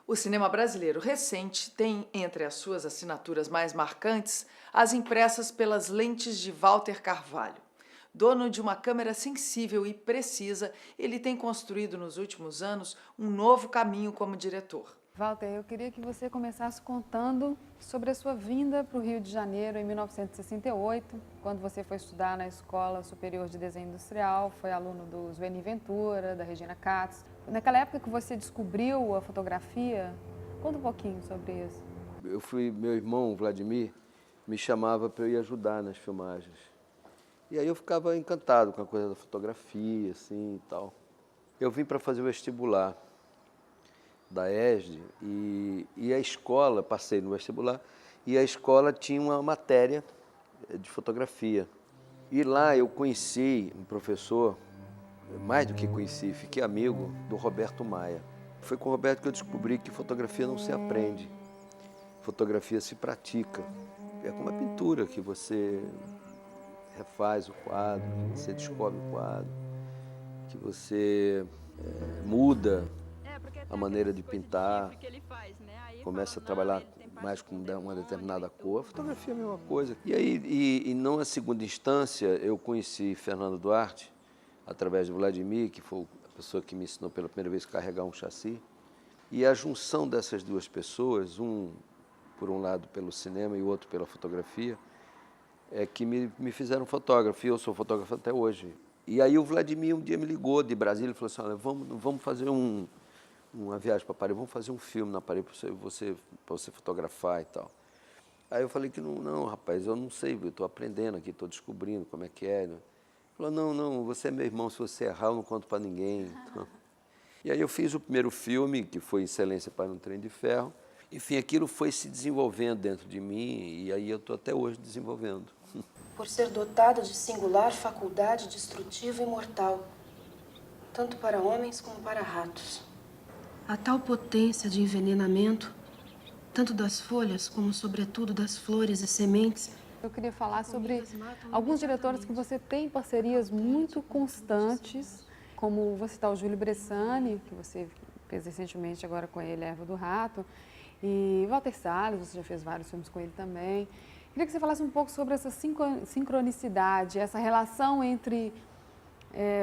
O cinema brasileiro recente tem, entre as suas assinaturas mais marcantes, as impressas pelas lentes de Walter Carvalho. Dono de uma câmera sensível e precisa, ele tem construído nos últimos anos um novo caminho como diretor. Walter, eu queria que você começasse contando sobre a sua vinda para o Rio de Janeiro em 1968, quando você foi estudar na Escola Superior de Desenho Industrial, foi aluno do Zueni Ventura, da Regina Katz. Naquela época que você descobriu a fotografia, conta um pouquinho sobre isso. Meu irmão, Vladimir, me chamava para eu ir ajudar nas filmagens. E aí eu ficava encantado com a coisa da fotografia, assim, e tal. Eu vim para fazer o vestibular da ESD e a escola, passei no vestibular, e a escola tinha uma matéria de fotografia. E lá eu conheci um professor, mais do que conheci, fiquei amigo do Roberto Maia. Foi com o Roberto que eu descobri que fotografia não se aprende, fotografia se pratica. É como a pintura, que você refaz o quadro, que você descobre o quadro, que você muda a maneira de pintar, começa a trabalhar mais com uma determinada cor. A fotografia é a mesma coisa. E aí, e não a segunda instância, eu conheci Fernando Duarte, através de Vladimir, que foi a pessoa que me ensinou pela primeira vez a carregar um chassi. E a junção dessas duas pessoas, um por um lado pelo cinema e o outro pela fotografia, é que me fizeram fotógrafo, e eu sou fotógrafo até hoje. E aí o Vladimir um dia me ligou de Brasília e falou assim, olha, vamos fazer uma viagem para Paris, vamos fazer um filme na Paris para você fotografar e tal. Aí eu falei que não, rapaz, eu não sei, eu estou aprendendo aqui, estou descobrindo como é que é. Né? Ele falou, não, você é meu irmão, se você errar eu não conto para ninguém. Então, e aí eu fiz o primeiro filme, que foi Excelência para um Trem de Ferro. Enfim, aquilo foi se desenvolvendo dentro de mim e aí eu estou até hoje desenvolvendo. Por ser dotado de singular faculdade destrutiva e mortal, tanto para homens como para ratos. A tal potência de envenenamento, tanto das folhas como, sobretudo, das flores e sementes. Eu queria falar sobre alguns diretores que você tem parcerias muito constantes, como vou citar o Júlio Bressani, que você fez recentemente agora com ele, Erva do Rato, e Walter Salles, você já fez vários filmes com ele também. Queria que você falasse um pouco sobre essa sincronicidade, essa relação entre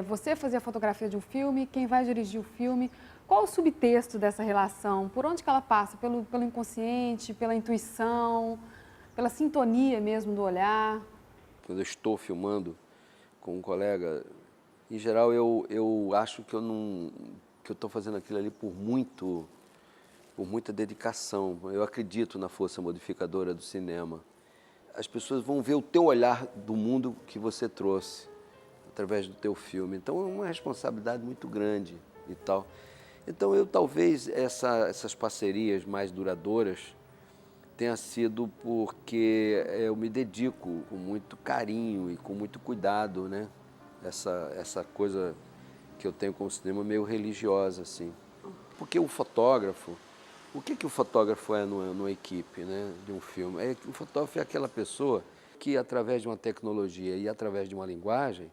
você fazer a fotografia de um filme, quem vai dirigir o filme. Qual o subtexto dessa relação? Por onde que ela passa? Pelo inconsciente, pela intuição, pela sintonia mesmo do olhar? Quando eu estou filmando com um colega, em geral eu acho que eu estou fazendo aquilo ali por muita dedicação. Eu acredito na força modificadora do cinema. As pessoas vão ver o teu olhar do mundo que você trouxe através do teu filme. Então é uma responsabilidade muito grande e tal. Então eu talvez essas parcerias mais duradouras tenha sido porque eu me dedico com muito carinho e com muito cuidado, né? Essa coisa que eu tenho com o cinema meio religiosa, assim. Porque o fotógrafo, o que o fotógrafo é numa equipe, né, de um filme? O fotógrafo é aquela pessoa que, através de uma tecnologia e através de uma linguagem,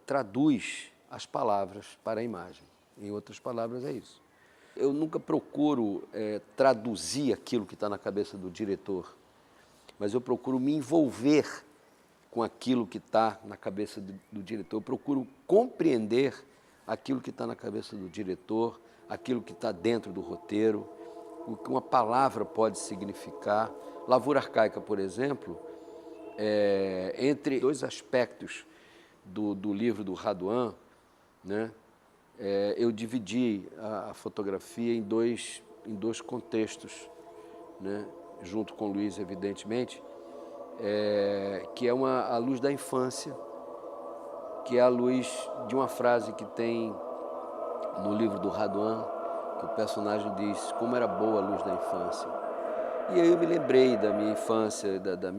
traduz as palavras para a imagem. Em outras palavras, é isso. Eu nunca procuro traduzir aquilo que está na cabeça do diretor, mas eu procuro me envolver com aquilo que está na cabeça do diretor. Eu procuro compreender aquilo que está na cabeça do diretor, aquilo que está dentro do roteiro, o que uma palavra pode significar. Lavoura Arcaica, por exemplo, entre dois aspectos do livro do Raduan, né, eu dividi a fotografia em dois contextos, né, junto com o Luiz, evidentemente, que é a luz da infância, que é a luz de uma frase que tem no livro do Raduan, que o personagem diz, como era boa a luz da infância. E aí eu me lembrei da minha infância, das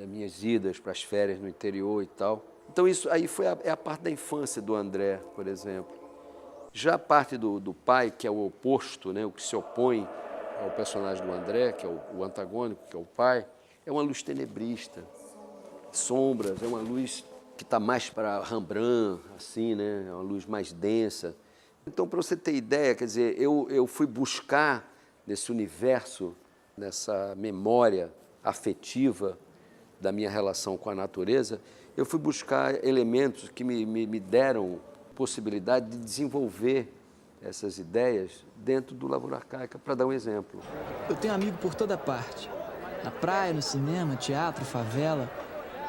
minhas idas para as férias no interior e tal. Então isso aí é a parte da infância do André, por exemplo. Já a parte do pai, que é o oposto, né, o que se opõe ao personagem do André, que é o antagônico, que é o pai, é uma luz tenebrista, sombras, é uma luz que está mais para Rembrandt, assim, né, é uma luz mais densa, Então, para você ter ideia, quer dizer, eu fui buscar nesse universo, nessa memória afetiva da minha relação com a natureza, eu fui buscar elementos que me deram possibilidade de desenvolver essas ideias dentro do Lavoura Arcaica, para dar um exemplo. Eu tenho amigo por toda parte. Na praia, no cinema, teatro, favela.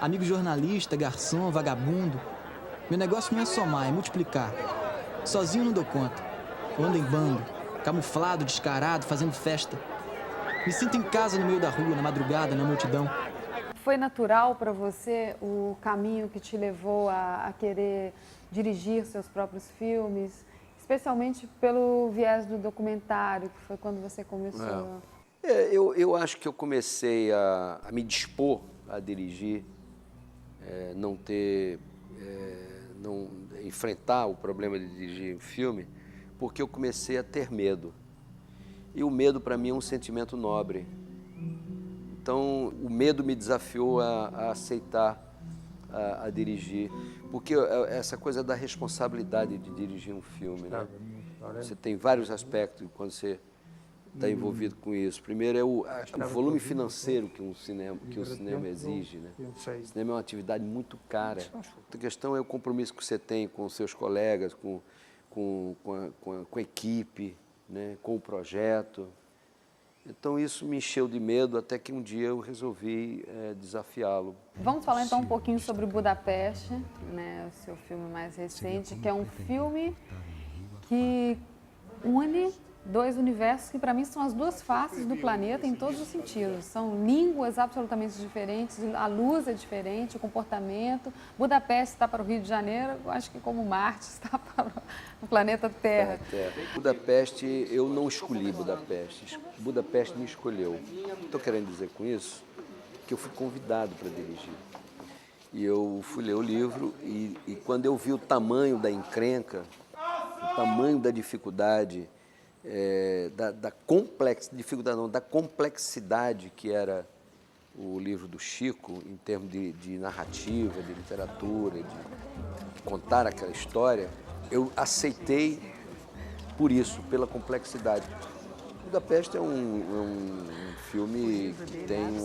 Amigo jornalista, garçom, vagabundo. Meu negócio não é somar, é multiplicar. Sozinho não dou conta. Eu ando em bando, camuflado, descarado, fazendo festa. Me sinto em casa no meio da rua, na madrugada, na multidão. Foi natural para você o caminho que te levou a querer dirigir seus próprios filmes, especialmente pelo viés do documentário, que foi quando você começou? Eu acho que eu comecei a me dispor a dirigir, não enfrentar o problema de dirigir um filme, porque eu comecei a ter medo. E o medo, para mim, é um sentimento nobre. Então, o medo me desafiou a aceitar, a dirigir. Porque essa coisa da responsabilidade de dirigir um filme, né? Você tem vários aspectos quando você está envolvido com isso. Primeiro é o volume financeiro que o cinema exige, né? O cinema é uma atividade muito cara. Outra questão é o compromisso que você tem com os seus colegas, com a equipe, né? Com o projeto. Então isso me encheu de medo até que um dia eu resolvi desafiá-lo. Vamos falar então um pouquinho sobre Budapeste, né? O seu filme mais recente, que é um filme que une dois universos que para mim são as duas faces do planeta em todos os sentidos. São línguas absolutamente diferentes, a luz é diferente, o comportamento. Budapeste está para o Rio de Janeiro, eu acho que como Marte está para o planeta Terra. Budapeste, eu não escolhi Budapeste. Budapeste me escolheu. Estou querendo dizer com isso que eu fui convidado para dirigir. E eu fui ler o livro e quando eu vi o tamanho da encrenca, o tamanho da dificuldade, da complexidade que era o livro do Chico, em termos de narrativa, de literatura, de contar aquela história, eu aceitei por isso, pela complexidade. Budapeste é um filme que tem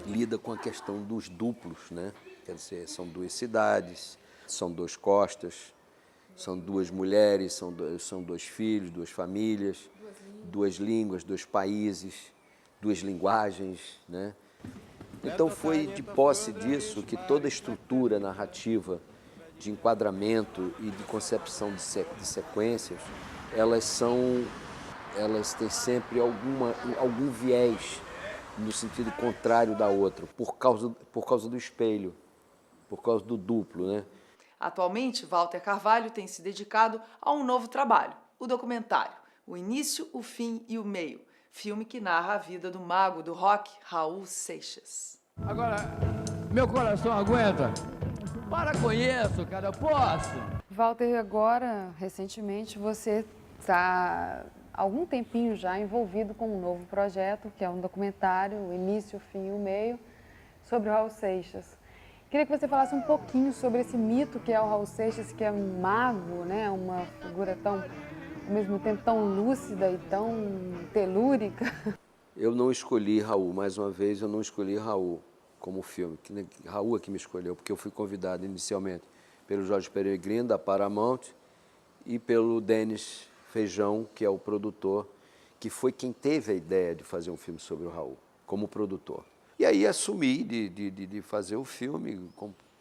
lida com a questão dos duplos, né? Quer dizer, são duas cidades, são duas costas, são duas mulheres, são dois filhos, duas famílias, duas línguas, dois países, duas linguagens, né? Então foi de posse disso que toda a estrutura narrativa de enquadramento e de concepção de sequências, elas têm sempre algum viés no sentido contrário da outra, por causa do espelho, por causa do duplo, né? Atualmente, Walter Carvalho tem se dedicado a um novo trabalho, o documentário O Início, o Fim e o Meio, filme que narra a vida do mago do rock, Raul Seixas. Agora, meu coração aguenta. Para com isso, cara, eu posso. Walter, agora, recentemente, você está há algum tempinho já envolvido com um novo projeto, que é um documentário, O Início, o Fim e o Meio, sobre o Raul Seixas. Queria que você falasse um pouquinho sobre esse mito que é o Raul Seixas, que é um mago, né? Uma figura tão, ao mesmo tempo, tão lúcida e tão telúrica. Eu não escolhi Raul, mais uma vez, eu não escolhi Raul como filme. Raul é que me escolheu, porque eu fui convidado inicialmente pelo Jorge Peregrino, da Paramount, e pelo Denis Feijão, que é o produtor, que foi quem teve a ideia de fazer um filme sobre o Raul, como produtor. E aí assumi de fazer o filme,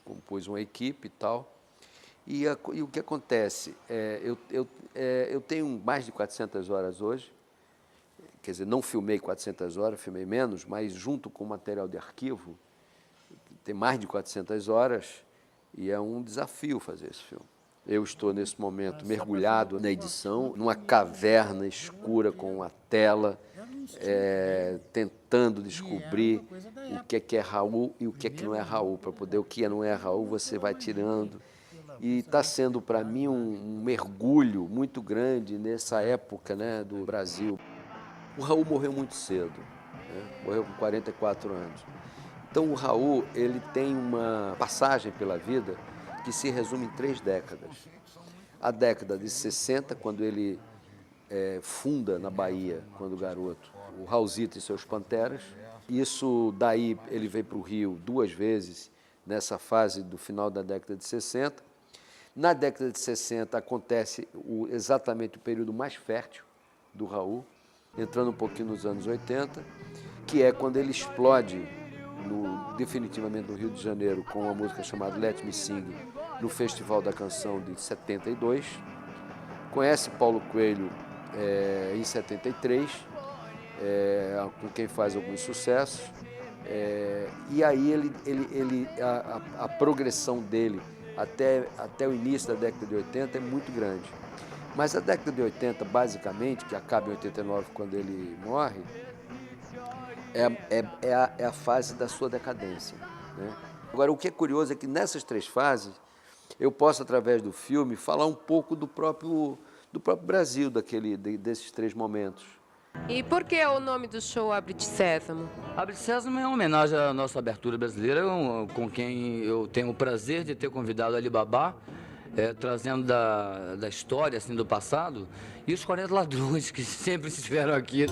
compus uma equipe e tal. E o que acontece? Eu tenho mais de 400 horas hoje, quer dizer, não filmei 400 horas, filmei menos, mas junto com o material de arquivo, tem mais de 400 horas e é um desafio fazer esse filme. Eu estou, nesse momento, mergulhado na edição, numa caverna escura com a tela, tentando descobrir o que é Raul e o que não é Raul. Para poder o que não é Raul, você vai tirando. E está sendo, para mim, um mergulho muito grande nessa época, né, do Brasil. O Raul morreu muito cedo, né? Morreu com 44 anos. Então, o Raul, ele tem uma passagem pela vida que se resume em 3 décadas. a década de 60, quando ele funda na Bahia, quando garoto, o Raulzito e seus Panteras. Isso daí ele veio para o Rio 2 vezes, nessa fase do final da década de 60. Na década de 60 acontece exatamente o período mais fértil do Raul, entrando um pouquinho nos anos 80, que é quando ele explode definitivamente no Rio de Janeiro com uma música chamada Let Me Sing, no Festival da Canção de 72. Conhece Paulo Coelho em 73, com quem faz alguns sucessos. E aí a progressão dele até o início da década de 80 é muito grande. Mas a década de 80, basicamente, que acaba em 89, quando ele morre, é a fase da sua decadência, né? Agora, o que é curioso é que nessas 3 fases, eu posso, através do filme, falar um pouco do próprio Brasil, desses 3 momentos. E por que o nome do show Abre de Sésamo? Abre de Sésamo é uma homenagem à nossa abertura brasileira, com quem eu tenho o prazer de ter convidado Ali Babá, trazendo da história, assim, do passado, e os 40 ladrões que sempre estiveram aqui.